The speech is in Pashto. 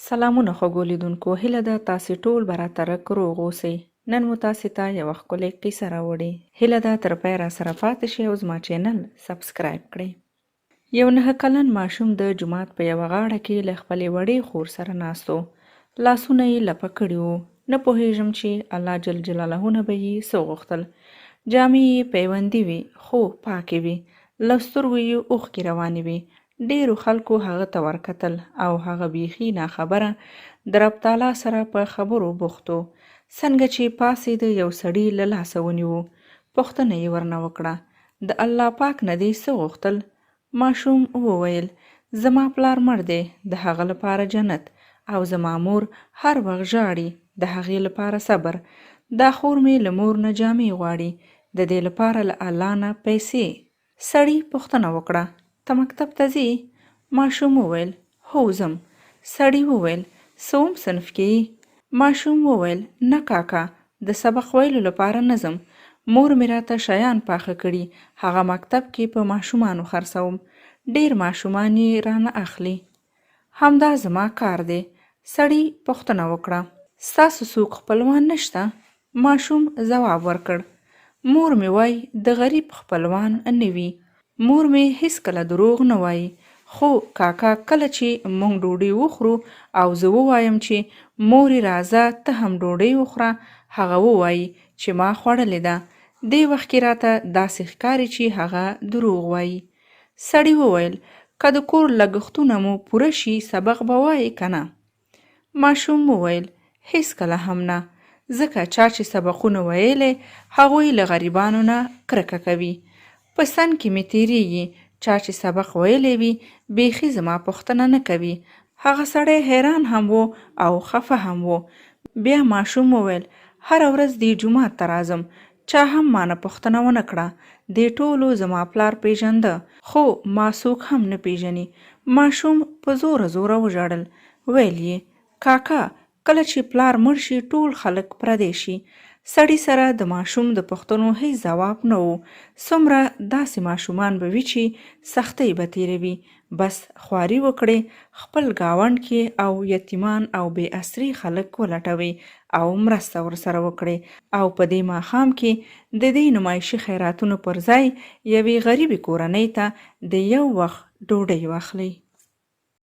سلامونه خوږو لیدونکو، هیله ده تاسې ټول به راتره روغ اوسئ. نن مو تاسې ته یوه ښکلې قیصه راوړې. هیله ده تر پایه راسره پاتې شئ او زما چینل سبسکرایب کړئ. یو 9 کلن ماشوم د جومات په یوه غاړه کې له خپلې وړې خور سره ناست و. لاسونه یې لپه کړي وو. نه پوهېږم چې الله جل جلاله نه به یې څه غوښتل. جامې یې پیوندي وې خو پاکې وې. له سترګو یې اوښکې روانې وې. ډیرو خلکو هغه ته ورکتل او هغه بیخي ناخبره د رب تعالی سره په خبرو بوخت و. څنګه چې پاڅېده یو سړي له لاسه ونیو. پوښتنه یې ورنه وکړه، د الله پاک نه دې څه غوښتل؟ ماشوم وویل، زما پلار مړ دی، د هغه لپاره جنت، او زما مور هر وخت ژاړي، د هغې لپاره صبر. دا خور مې له مور نه جامې غواړي، د دې لپاره له الله نه پیسې. سړي پوښتنه وکړه، ته مکتب ته ځې؟ ماشوم وویل، هو ځم. سړي وویل، څوم صنف کې یې؟ ماشوم وویل، نه کاکا، د سبق ویلو لپاره نه ځم. مور مې راته شیان پاخه کړي، هغه مکتب کې په ماشومانو خرڅوم. ډیر ماشومان یې رانه اخلي. همدا زما کار دی. سړي پوښتنه وکړه، ستاسو څوک خپلوان نشته؟ ماشوم ځواب ورکړ، مور مې وای د غریب خپلوان نه وي. مور مې هیڅکله دروغ نه وایي. خو کاکا کله چې مونږ ډوډۍ وخورو او زه ووایم چې مورې راځه ته هم ډوډۍ وخوره، هغه ووایي چې ما خوړلې ده. دې وخت کې راته داسې ښکاري چې هغه دروغ وایي. سړي وویل، که د کور لګښتونه مو پوره شي سبق به وایې که نه؟ ماشوم وویل، هیڅکله هم نه، ځکه چا چې سبقونه ویلې هغوی له غریبانو نه کرکه کوي. په سن کې مې تیریږي، چا چې سبق ویلی وي بیخي زما پوښتنه نه کوي. هغه سړی حیران هم و او خفه هم و. بیا ماشوم وویل، هره ورځ دې جومات ته راځم، چا هم مانه پوښتنه ونه کړه. دې ټولو زما پلار پیژنده، خو ما څوک هم نه پیژني. ماشوم په زوره زوره وژړل. ویل یې، کاکا کله چې پلار مړ شي ټول خلک پردی شي. سړي سره د ماشوم د پوښتنو هیڅ ځواب نه و. څومره داسې ماشومان به وي چې سختۍ به تیروي، بس خواري وکړي، خپل ګاونډ کې او یتیمان او بې اسري خلک ولټوي او مرسته ورسره وکړي، او په دې ماښام کې د دې نمایشي خیراتونو پر ځای یوې غریبې کورنۍ ته د یو وخت ډوډۍ واخلي.